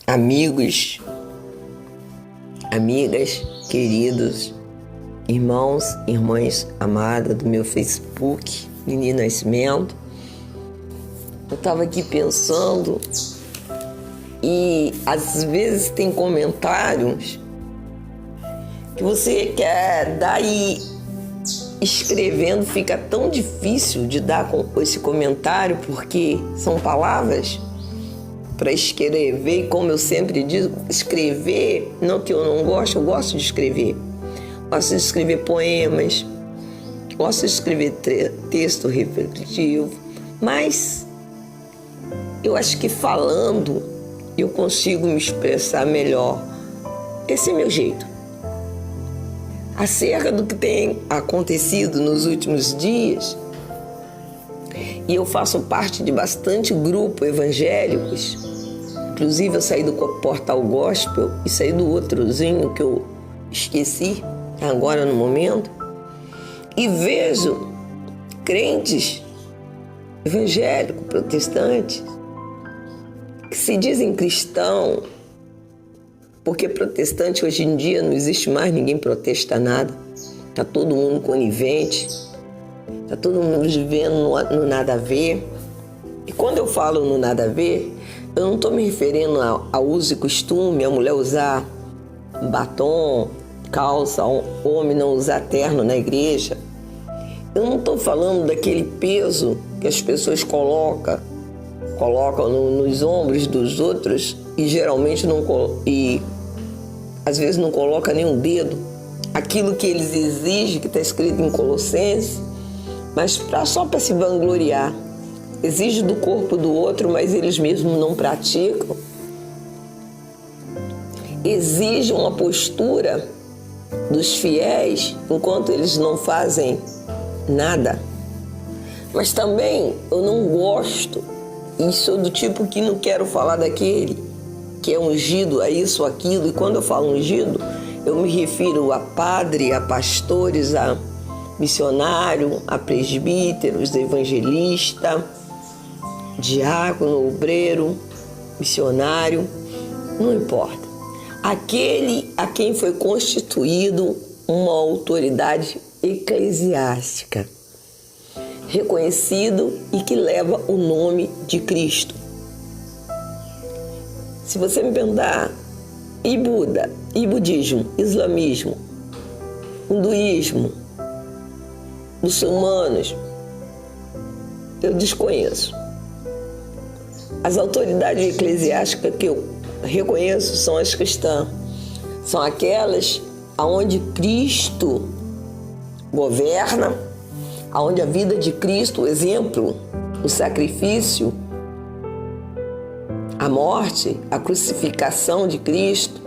Amigos, amigas, queridos, irmãos, irmãs amadas do meu Facebook, Nini Nascimento. Eu estava aqui pensando e às vezes tem comentários que você quer dar e escrevendo fica tão difícil de dar com esse comentário porque são palavras para escrever e, como eu sempre digo, escrever, não que eu não gosto, eu gosto de escrever. Gosto de escrever poemas, gosto de escrever texto reflexivo, mas eu acho que falando eu consigo me expressar melhor. Esse é meu jeito. Acerca do que tem acontecido nos últimos dias, e eu faço parte de bastante grupos evangélicos, inclusive eu saí do Portal Gospel e saí do outrozinho que eu esqueci agora no momento, e vejo crentes evangélicos, protestantes, que se dizem cristãos, porque protestante hoje em dia não existe mais, ninguém protesta nada, está todo mundo conivente, está todo mundo vivendo no nada a ver. E quando eu falo no nada a ver, eu não estou me referindo a uso e costume, a mulher usar batom, calça, homem não usar terno na igreja. Eu não estou falando daquele peso que as pessoas colocam nos ombros dos outros e geralmente às vezes não coloca nem um dedo. Aquilo que eles exigem, que está escrito em Colossenses, mas só para se vangloriar. Exige do corpo do outro, mas eles mesmos não praticam. Exige uma postura dos fiéis, enquanto eles não fazem nada. Mas também eu não gosto, e sou do tipo que não quero falar daquele que é ungido a isso, aquilo. E quando eu falo ungido, eu me refiro a padre, a pastores, a missionário, a presbíteros, evangelista, diácono, obreiro, missionário, não importa. Aquele a quem foi constituído uma autoridade eclesiástica, reconhecido e que leva o nome de Cristo. Se você me perguntar, e Buda, e budismo, islamismo, hinduísmo, muçulmanos, eu desconheço. As autoridades eclesiásticas que eu reconheço são as cristãs. São aquelas onde Cristo governa, onde a vida de Cristo, o exemplo, o sacrifício, a morte, a crucificação de Cristo,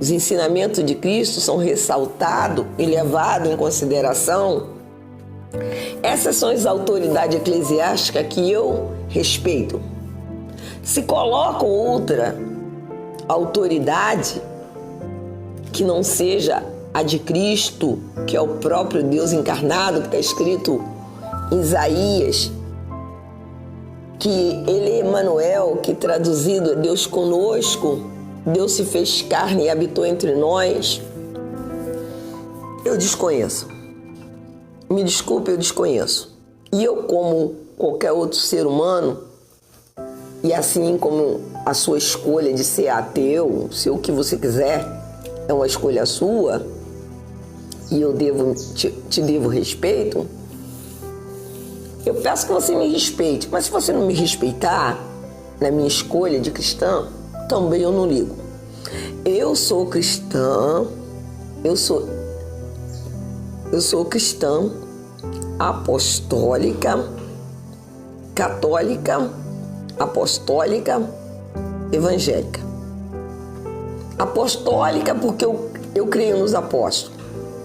os ensinamentos de Cristo são ressaltados e levados em consideração. Essas são as autoridades eclesiásticas que eu respeito. Se colocam outra autoridade que não seja a de Cristo, que é o próprio Deus encarnado, que está escrito em Isaías, que ele é Emanuel, que traduzido é Deus conosco, Deus se fez carne e habitou entre nós. Eu desconheço. Me desculpe, eu desconheço. E eu, como qualquer outro ser humano, e assim como a sua escolha de ser ateu, ser o que você quiser, é uma escolha sua, e eu te devo respeito, eu peço que você me respeite. Mas se você não me respeitar na minha escolha de cristã, também eu não ligo. Eu sou cristã, eu sou cristã apostólica, católica, apostólica, evangélica. Apostólica porque eu creio nos apóstolos,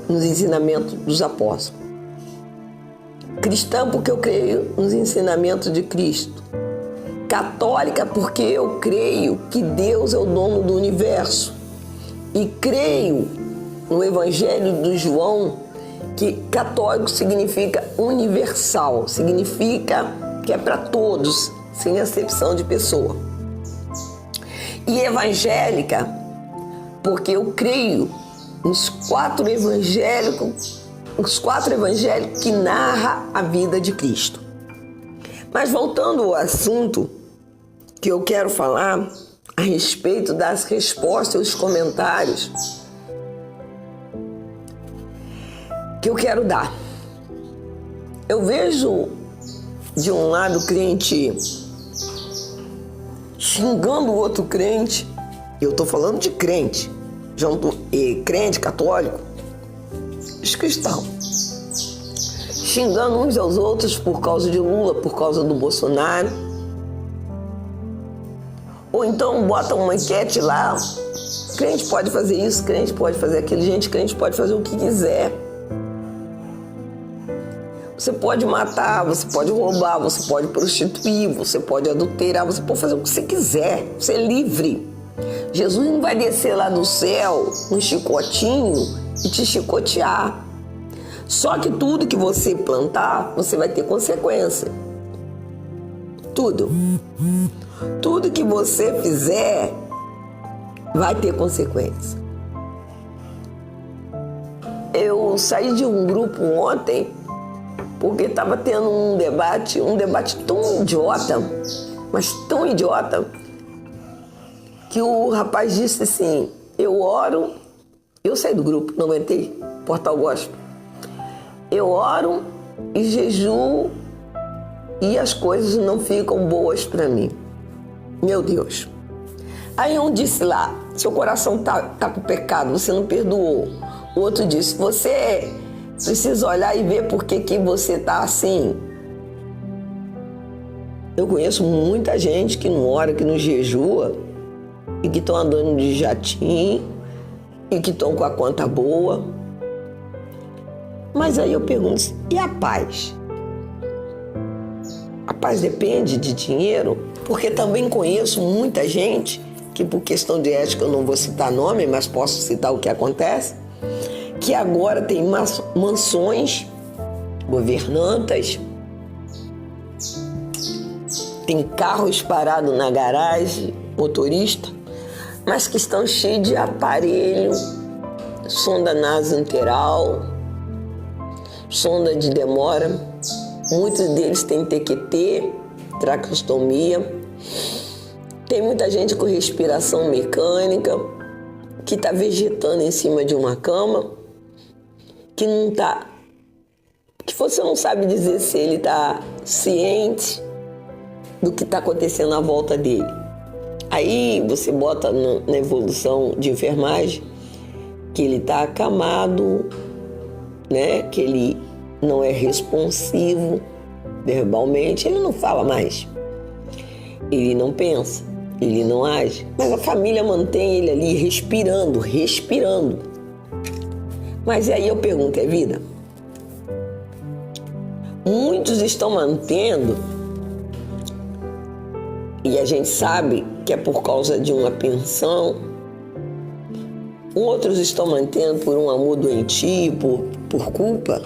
nos ensinamentos dos apóstolos. Cristã porque eu creio nos ensinamentos de Cristo. Católica porque eu creio que Deus é o dono do universo. E creio no Evangelho de João que católico significa universal, significa que é para todos, sem acepção de pessoa. E evangélica, porque eu creio nos quatro evangélicos que narram a vida de Cristo. Mas voltando ao assunto que eu quero falar a respeito das respostas e os comentários que eu quero dar. Eu vejo de um lado crente xingando o outro crente, eu estou falando de crente, crente católico, os cristãos, xingando uns aos outros por causa de Lula, por causa do Bolsonaro. Ou então bota uma enquete lá, crente pode fazer isso, crente pode fazer aquilo, gente, crente pode fazer o que quiser. Você pode matar, você pode roubar, você pode prostituir, você pode adulterar, você pode fazer o que você quiser, você é livre. Jesus não vai descer lá do céu um chicotinho e te chicotear. Só que tudo que você plantar, você vai ter consequência. Tudo. Tudo que você fizer vai ter consequência. Eu saí de um grupo ontem porque estava tendo um debate tão idiota, mas tão idiota, que o rapaz disse assim, eu oro, eu saí do grupo, não aguentei, Portal Gospel, eu oro e jejuo e as coisas não ficam boas para mim. Meu Deus. Aí um disse lá, seu coração tá com pecado, você não perdoou. O outro disse, você precisa olhar e ver por que você tá assim. Eu conheço muita gente que não ora, que não jejua e que estão andando de jatinho e que estão com a conta boa. Mas aí eu pergunto, e a paz? A paz depende de dinheiro? Porque também conheço muita gente que, por questão de ética, eu não vou citar nome, mas posso citar o que acontece, que agora tem mansões, governantas, tem carros parados na garagem, motorista, mas que estão cheios de aparelho, sonda nasointeral, sonda de demora, muitos deles têm TQT, traqueostomia, tem muita gente com respiração mecânica, que está vegetando em cima de uma cama, que não está, que você não sabe dizer se ele está ciente do que está acontecendo à volta dele. Aí você bota na evolução de enfermagem que ele está acamado, né? Que ele não é responsivo verbalmente, ele não fala mais, ele não pensa, ele não age, mas a família mantém ele ali respirando. Mas aí eu pergunto, é vida? Muitos estão mantendo, e a gente sabe que é por causa de uma pensão, outros estão mantendo por um amor doentio, por culpa,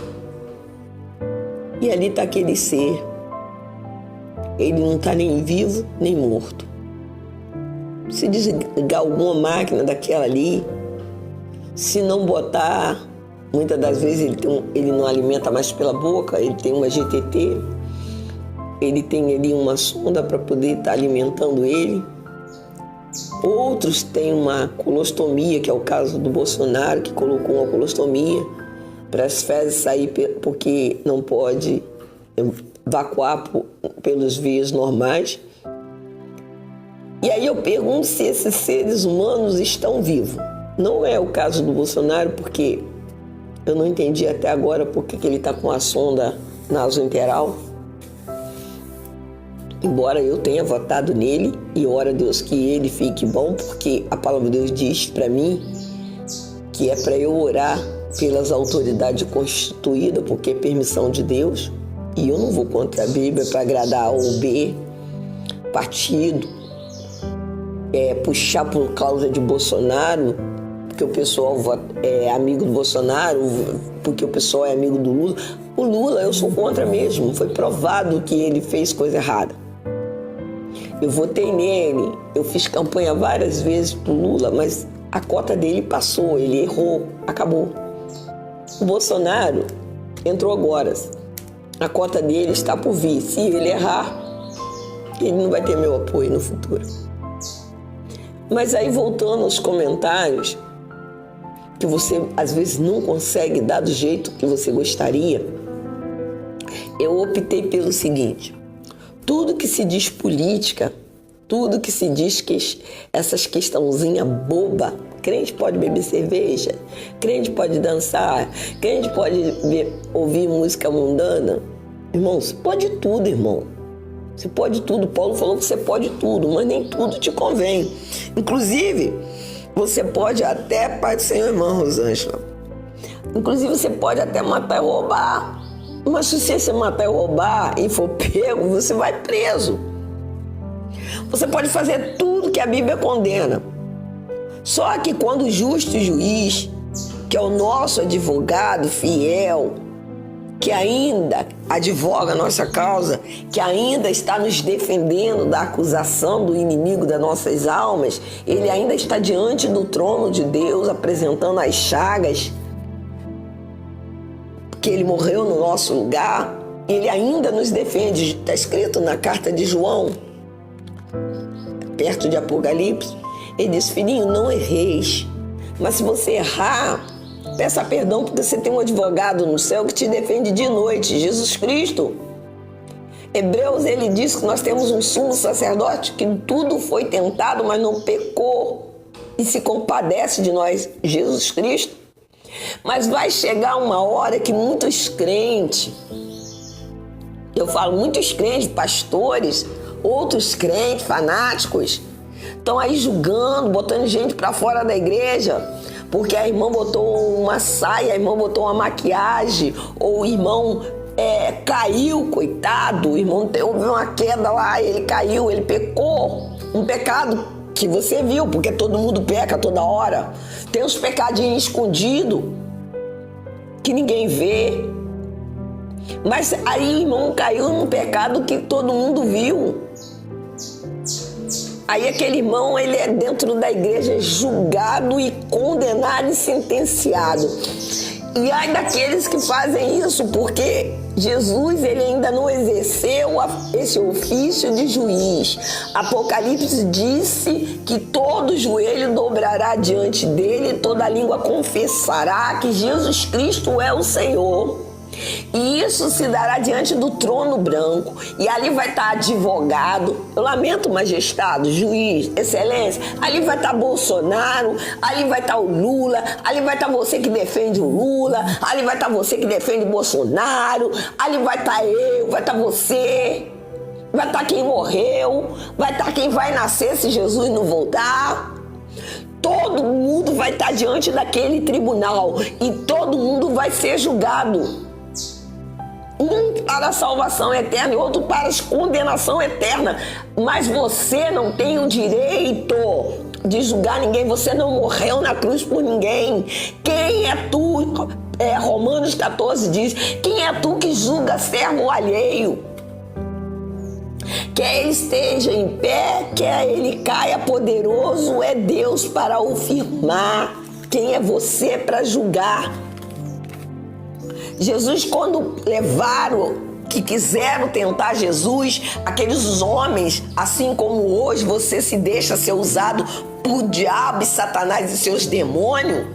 e ali está aquele ser, ele não está nem vivo nem morto. Se desligar alguma máquina daquela ali, se não botar, muitas das vezes ele não alimenta mais pela boca, ele tem uma GTT, ele tem ali uma sonda para poder estar alimentando ele. Outros têm uma colostomia, que é o caso do Bolsonaro, que colocou uma colostomia para as fezes sair, porque não pode evacuar pelos veios normais. E aí eu pergunto se esses seres humanos estão vivos. Não é o caso do Bolsonaro, porque eu não entendi até agora por que ele está com a sonda nasointeral. Embora eu tenha votado nele, e ora a Deus que ele fique bom, porque a palavra de Deus diz para mim que é para eu orar pelas autoridades constituídas, porque é permissão de Deus, e eu não vou contra a Bíblia para agradar A ou B, partido, puxar por causa de Bolsonaro, porque o pessoal é amigo do Bolsonaro, porque o pessoal é amigo do Lula. O Lula, eu sou contra mesmo, foi provado que ele fez coisa errada. eu votei nele, eu fiz campanha várias vezes pro Lula, mas a cota dele passou, ele errou, acabou. O Bolsonaro entrou agora, a cota dele está por vir. Se ele errar, ele não vai ter meu apoio no futuro. Mas aí, voltando aos comentários, que você às vezes não consegue dar do jeito que você gostaria, eu optei pelo seguinte: tudo que se diz política, tudo que se diz que essas questãozinhas boba, crente pode beber cerveja, crente pode dançar, crente pode ouvir música mundana. Irmão, você pode tudo, irmão. Você pode tudo. Paulo falou que você pode tudo, mas nem tudo te convém. Inclusive, você pode até, Pai do Senhor, irmã Rosângela, inclusive você pode até matar e roubar. Mas se você matar e roubar e for pego, você vai preso. Você pode fazer tudo que a Bíblia condena. Só que quando o justo juiz, que é o nosso advogado fiel, que ainda advoga a nossa causa, que ainda está nos defendendo da acusação do inimigo das nossas almas, ele ainda está diante do trono de Deus, apresentando as chagas que ele morreu no nosso lugar, ele ainda nos defende. Está escrito na carta de João, perto de Apocalipse, ele diz: filhinho, não erreis, mas se você errar, peça perdão, porque você tem um advogado no céu que te defende de noite, Jesus Cristo. Hebreus, ele diz que nós temos um sumo sacerdote que tudo foi tentado, mas não pecou, e se compadece de nós, Jesus Cristo. Mas vai chegar uma hora que muitos crentes, eu falo muitos crentes, pastores, outros crentes fanáticos, estão aí julgando, botando gente para fora da igreja, porque a irmã botou uma saia, a irmã botou uma maquiagem, ou o irmão caiu, coitado, o irmão houve uma queda lá, ele caiu, ele pecou, um pecado que você viu, porque todo mundo peca toda hora. Tem uns pecadinhos escondidos que ninguém vê. Mas aí o irmão caiu num pecado que todo mundo viu. Aí aquele irmão, ele é dentro da igreja julgado e condenado e sentenciado. E ai daqueles que fazem isso, porque Jesus, ele ainda não exerceu esse ofício de juiz. Apocalipse disse que todo joelho dobrará diante dele, toda língua confessará que Jesus Cristo é o Senhor. E isso se dará diante do trono branco. E ali vai estar advogado, eu lamento, majestade, juiz, excelência. Ali vai estar Bolsonaro, ali vai estar o Lula, ali vai estar você que defende o Lula, ali vai estar você que defende Bolsonaro, ali vai estar eu, vai estar você, vai estar quem morreu, vai estar quem vai nascer se Jesus não voltar. Todo mundo vai estar diante daquele tribunal e todo mundo vai ser julgado. Um para a salvação eterna e outro para a condenação eterna. Mas você não tem o direito de julgar ninguém. Você não morreu na cruz por ninguém. Quem é tu? Romanos 14 diz: quem é tu que julga servo alheio? Quer ele esteja em pé, quer ele caia, poderoso é Deus para o firmar. Quem é você para julgar? Jesus, quando levaram, que quiseram tentar Jesus, aqueles homens, assim como hoje você se deixa ser usado por diabo e Satanás e seus demônios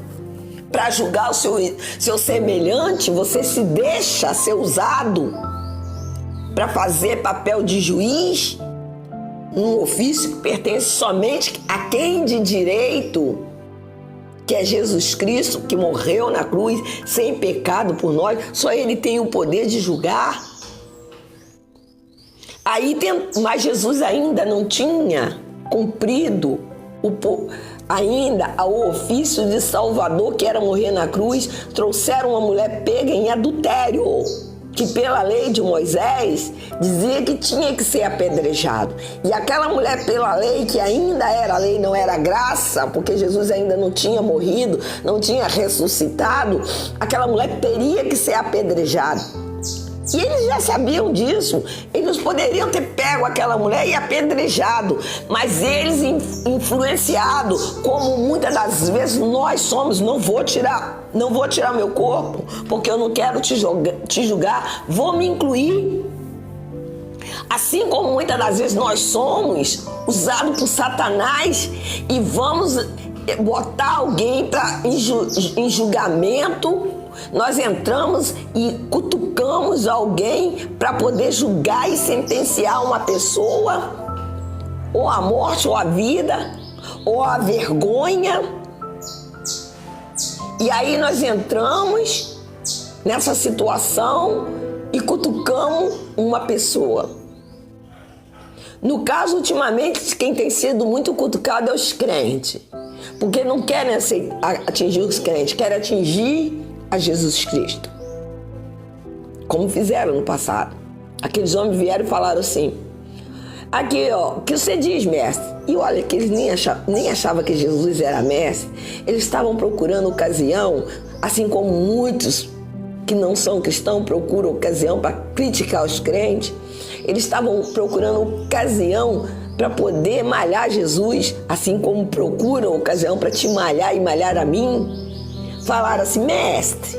para julgar o seu semelhante, você se deixa ser usado para fazer papel de juiz, um ofício que pertence somente a quem de direito, que é Jesus Cristo, que morreu na cruz sem pecado por nós. Só ele tem o poder de julgar. Mas Jesus ainda não tinha cumprido ainda o ofício de Salvador, que era morrer na cruz. Trouxeram uma mulher pega em adultério, que pela lei de Moisés dizia que tinha que ser apedrejado. E aquela mulher, pela lei, que ainda era lei, não era graça, porque Jesus ainda não tinha morrido, não tinha ressuscitado, aquela mulher teria que ser apedrejada. E eles já sabiam disso. Eles poderiam ter pego aquela mulher e apedrejado, mas eles, influenciados, como muitas das vezes nós somos, não vou tirar meu corpo, porque eu não quero te julgar, vou me incluir. Assim como muitas das vezes nós somos usados por Satanás e vamos botar alguém em julgamento, nós entramos e cutucamos alguém para poder julgar e sentenciar uma pessoa, ou a morte, ou a vida, ou a vergonha. E aí nós entramos nessa situação e cutucamos uma pessoa. No caso, ultimamente, quem tem sido muito cutucado é os crentes, porque não querem atingir os crentes, querem atingir a Jesus Cristo, como fizeram no passado. Aqueles homens vieram e falaram assim: aqui, ó, o que você diz, mestre? E olha que eles nem achavam que Jesus era mestre. Eles estavam procurando ocasião, assim como muitos que não são cristãos procuram ocasião para criticar os crentes. Eles estavam procurando ocasião para poder malhar Jesus, assim como procuram ocasião para te malhar e malhar a mim. Falaram assim: mestre,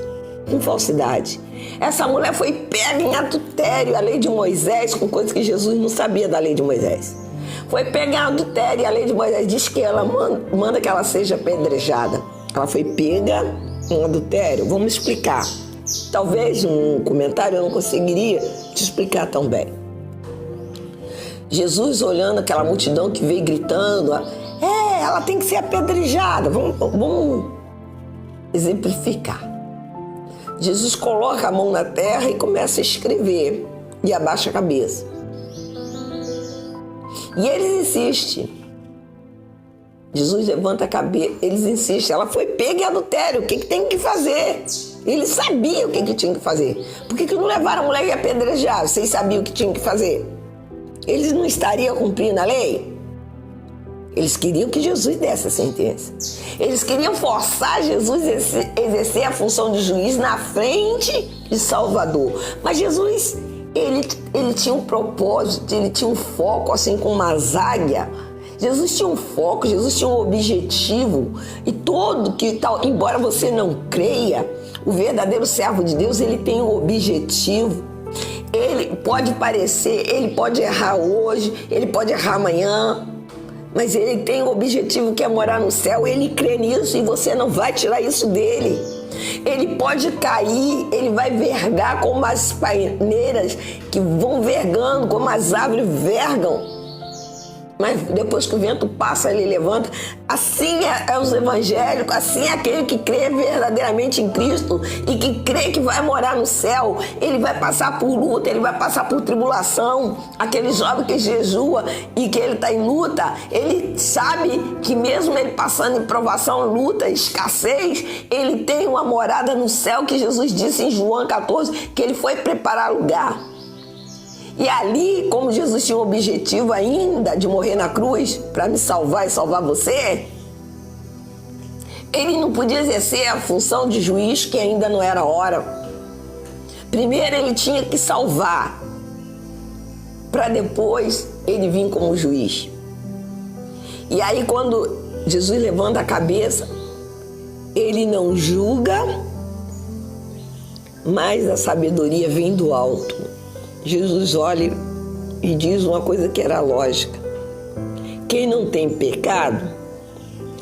com falsidade, essa mulher foi pega em adultério, a lei de Moisés, com coisas que Jesus não sabia da lei de Moisés. Foi pega em adultério e a lei de Moisés diz que ela manda que ela seja apedrejada. Ela foi pega em adultério. Vamos explicar. Talvez um comentário eu não conseguiria te explicar tão bem. Jesus, olhando aquela multidão que veio gritando: ela tem que ser apedrejada. Vamos exemplificar. Jesus coloca a mão na terra e começa a escrever e abaixa a cabeça. E eles insistem. Jesus levanta a cabeça, eles insistem. Ela foi pega em adultério, o que tem que fazer? Eles sabiam o que tinha que fazer. Por que não levaram a mulher e apedrejaram? Vocês sabiam o que tinham que fazer? Eles não estariam cumprindo a lei? Eles queriam que Jesus desse a sentença. Eles queriam forçar Jesus a exercer a função de juiz na frente de Salvador. Mas Jesus, ele tinha um propósito, ele tinha um foco, assim como uma águia. Jesus tinha um foco, Jesus tinha um objetivo. E todo que tal, embora você não creia, o verdadeiro servo de Deus, ele tem um objetivo. Ele pode parecer, ele pode errar hoje, ele pode errar amanhã, mas ele tem um objetivo que é morar no céu. Ele crê nisso e você não vai tirar isso dele. Ele pode cair, ele vai vergar como as paineiras que vão vergando, como as árvores vergam. Mas depois que o vento passa, ele levanta. Assim é os evangélicos, assim é aquele que crê verdadeiramente em Cristo e que crê que vai morar no céu. Ele vai passar por luta, ele vai passar por tribulação. Aquele jovem que jejua e que ele está em luta, ele sabe que mesmo ele passando em provação, luta, escassez, ele tem uma morada no céu, que Jesus disse em João 14, que ele foi preparar lugar. E ali, como Jesus tinha o objetivo ainda de morrer na cruz para me salvar e salvar você, ele não podia exercer a função de juiz, que ainda não era a hora. Primeiro ele tinha que salvar, para depois ele vir como juiz. E aí, quando Jesus levanta a cabeça, ele não julga, mas a sabedoria vem do alto. Jesus olha e diz uma coisa que era lógica: quem não tem pecado,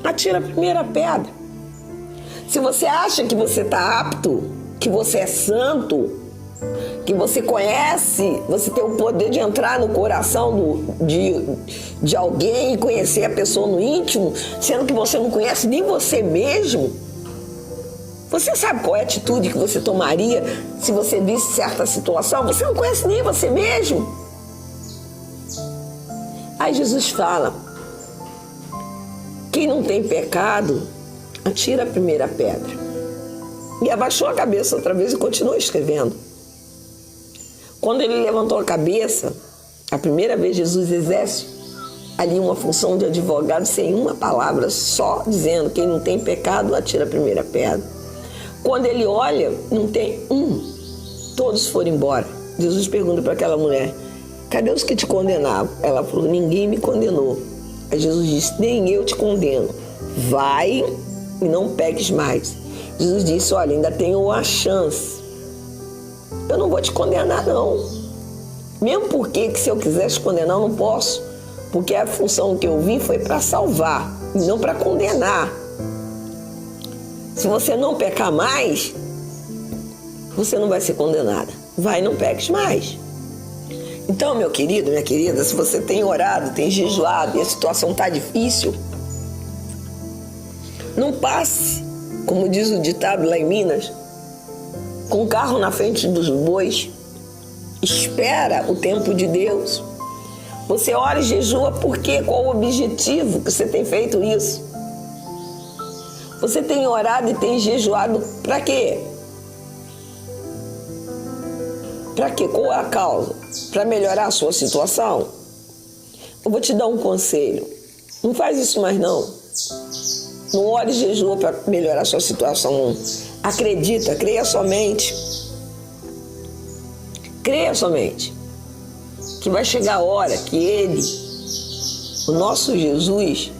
atira a primeira pedra. Se você acha que você está apto, que você é santo, que você conhece, você tem o poder de entrar no coração de alguém e conhecer a pessoa no íntimo, sendo que você não conhece nem você mesmo, você sabe qual é a atitude que você tomaria se você visse certa situação? Você não conhece nem você mesmo. Aí Jesus fala: quem não tem pecado, atira a primeira pedra. E abaixou a cabeça outra vez e continuou escrevendo. Quando ele levantou a cabeça, a primeira vez Jesus exerce ali uma função de advogado sem uma palavra, só dizendo: quem não tem pecado, atira a primeira pedra. Quando ele olha, não tem um, todos foram embora. Jesus pergunta para aquela mulher: cadê os que te condenavam? Ela falou: ninguém me condenou. Aí Jesus disse: nem eu te condeno. Vai e não peques mais. Jesus disse: olha, ainda tenho uma chance. Eu não vou te condenar, não. Mesmo porque se eu quiser te condenar, eu não posso. Porque a função que eu vim foi para salvar e não para condenar. Se você não pecar mais, você não vai ser condenada. Vai, não peques mais. Então, meu querido, minha querida, se você tem orado, tem jejuado e a situação está difícil, não passe, como diz o ditado lá em Minas, com o carro na frente dos bois. Espera o tempo de Deus. Você ora e jejua por quê? Qual o objetivo que você tem feito isso? Você tem orado e tem jejuado para quê? Para quê? Qual é a causa? Para melhorar a sua situação? Eu vou te dar um conselho. Não faz isso mais não. Não ore e jejua para melhorar a sua situação, não. Acredita, creia somente. Creia somente. Que vai chegar a hora que Ele, o nosso Jesus,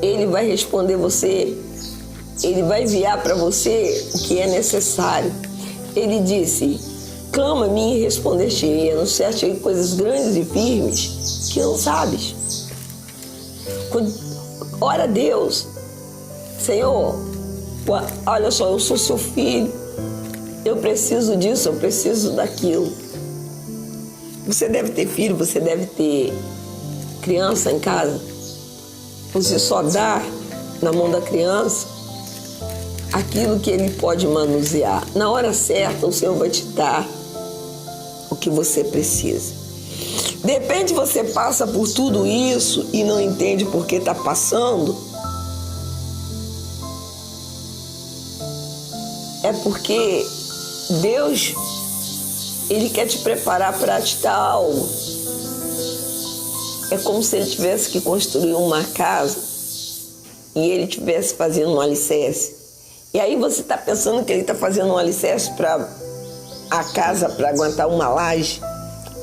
Ele vai responder você. Ele vai enviar para você o que é necessário. Ele disse: clama a mim e responder-te-ei, anunciar-te-ei coisas grandes e firmes que não sabes. Ora a Deus: Senhor, olha só, eu sou seu filho, eu preciso disso, eu preciso daquilo. Você deve ter filho, você deve ter criança em casa. Você só dá na mão da criança aquilo que ele pode manusear. Na hora certa, o Senhor vai te dar o que você precisa. De repente você passa por tudo isso e não entende por que está passando. É porque Deus, Ele quer te preparar para te dar algo. É como se Ele tivesse que construir uma casa e Ele estivesse fazendo um alicerce. E aí você está pensando que Ele está fazendo um alicerce para a casa, para aguentar uma laje,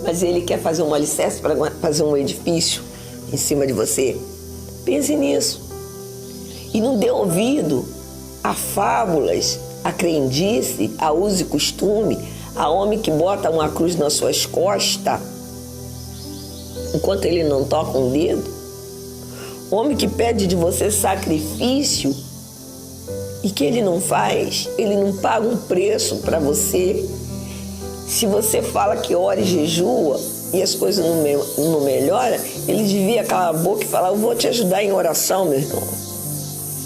mas Ele quer fazer um alicerce para fazer um edifício em cima de você. Pense nisso. E não dê ouvido a fábulas, a crendice, a uso e costume, a homem que bota uma cruz nas suas costas enquanto ele não toca um dedo. Homem que pede de você sacrifício e que ele não faz, ele não paga um preço para você. Se você fala que ora e jejua e as coisas não melhoram, ele devia calar a boca e falar: eu vou te ajudar em oração, meu irmão.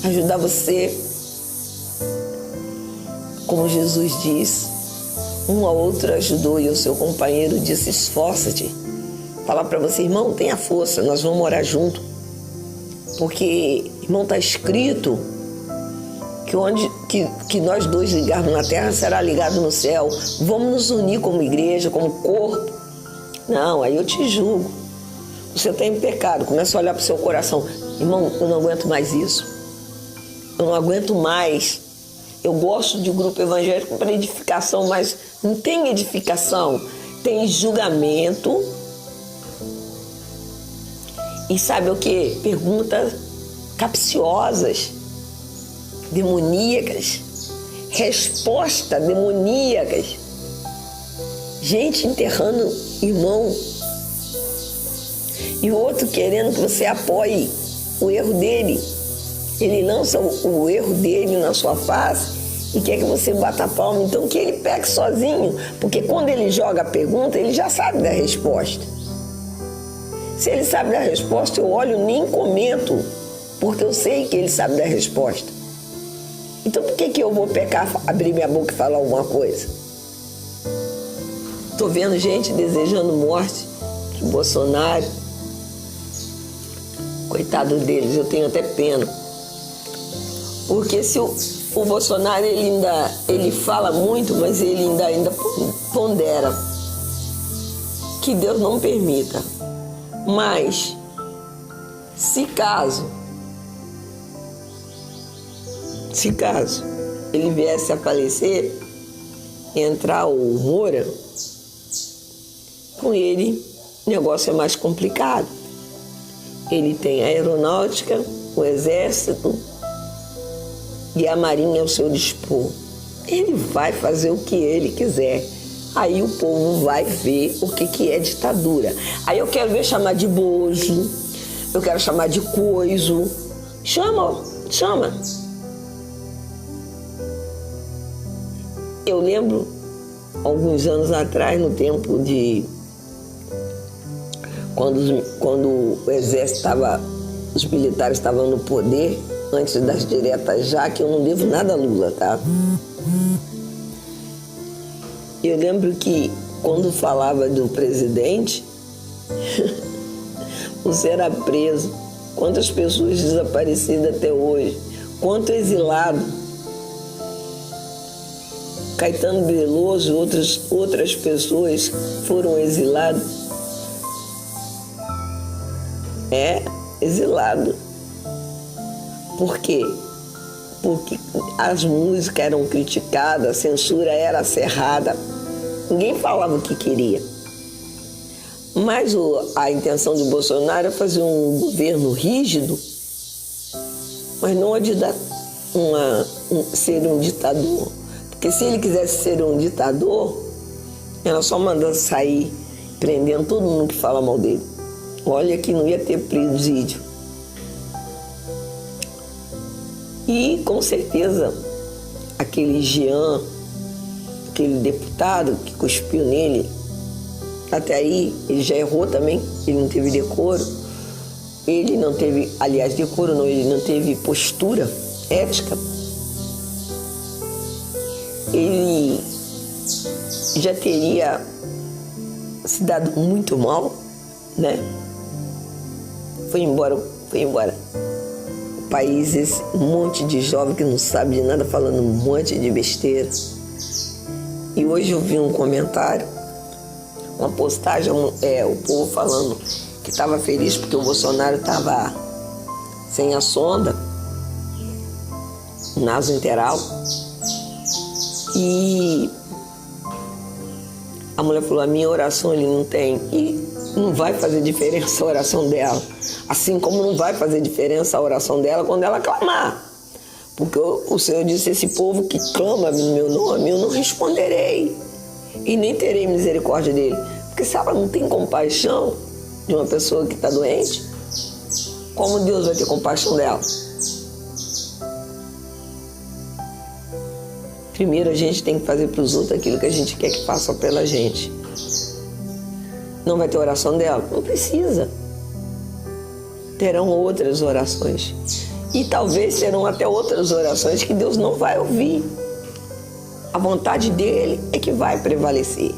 Ajudar você. Como Jesus disse, um ao outro ajudou e o seu companheiro disse: esforça-te. Falar para você: irmão, tenha força, nós vamos orar junto. Porque, irmão, está escrito que onde que nós dois ligarmos na terra será ligado no céu. Vamos nos unir como igreja, como corpo. Não, aí eu te julgo. Você está em pecado. Começa a olhar para o seu coração: irmão, eu não aguento mais isso. Eu não aguento mais. Eu gosto de um grupo evangélico para edificação, mas não tem edificação. Tem julgamento. E sabe o que? Perguntas capciosas, demoníacas, respostas demoníacas. Gente enterrando irmão. E o outro querendo que você apoie o erro dele. Ele lança o erro dele na sua face e quer que você bata a palma. Então que ele pegue sozinho, porque quando ele joga a pergunta, ele já sabe da resposta. Se ele sabe da resposta, eu olho e nem comento, porque eu sei que ele sabe da resposta. Então por que eu vou pecar, abrir minha boca e falar alguma coisa? Estou vendo gente desejando morte de Bolsonaro. Coitado deles, eu tenho até pena. Porque se o Bolsonaro ele fala muito, mas ele ainda pondera. Que Deus não permita. Mas, se caso ele viesse a falecer, entrar o Moura, Com ele, o negócio é mais complicado. Ele tem a aeronáutica, o exército e a marinha ao seu dispor. Ele vai fazer o que ele quiser. Aí o povo vai ver o que é ditadura. Aí eu quero ver chamar de bozo, eu quero chamar de coiso. Chama. Eu lembro, alguns anos atrás, no tempo de... Quando o exército estava... Os militares estavam no poder, antes das diretas já, que eu não devo nada a Lula, tá? Eu lembro que quando falava do presidente, você era preso. Quantas pessoas desaparecidas até hoje? Quanto exilado? Caetano Veloso e outras pessoas foram exilados. Exilado. Por quê? Porque as músicas eram criticadas, a censura era cerrada. Ninguém falava o que queria. Mas a intenção de Bolsonaro é fazer um governo rígido, mas não ser um ditador. Porque se ele quisesse ser um ditador, era só mandar sair, prendendo todo mundo que fala mal dele. Olha que não ia ter presídio. E, com certeza, aquele Jean, aquele deputado que cuspiu nele, até aí ele já errou também, ele não teve decoro. Ele não teve, aliás, decoro não, ele não teve postura ética. Ele já teria se dado muito mal, né? Foi embora. O país, esse monte de jovem que não sabe de nada, falando um monte de besteira. E hoje eu vi um comentário, uma postagem, o povo falando que estava feliz porque o Bolsonaro estava sem a sonda, nasointeral. E a mulher falou, a minha oração ele não tem. E não vai fazer diferença a oração dela. Assim como não vai fazer diferença a oração dela quando ela clamar. Porque o Senhor disse, esse povo que clama no meu nome, eu não responderei. E nem terei misericórdia dele. Porque se ela não tem compaixão de uma pessoa que está doente, como Deus vai ter compaixão dela? Primeiro a gente tem que fazer para os outros aquilo que a gente quer que façam pela gente. Não vai ter oração dela? Não precisa. Terão outras orações. E talvez serão até outras orações que Deus não vai ouvir. A vontade dele é que vai prevalecer.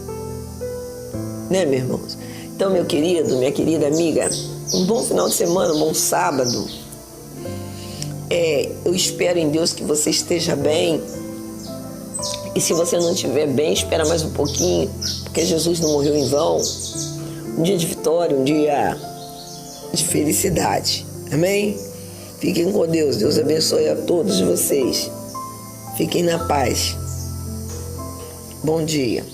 Né, meus irmãos? Então, meu querido, minha querida amiga, um bom final de semana, um bom sábado. Eu espero em Deus que você esteja bem. E se você não estiver bem, espera mais um pouquinho, porque Jesus não morreu em vão. Um dia de vitória, um dia de felicidade. Amém? Fiquem com Deus. Deus abençoe a todos vocês. Fiquem na paz. Bom dia.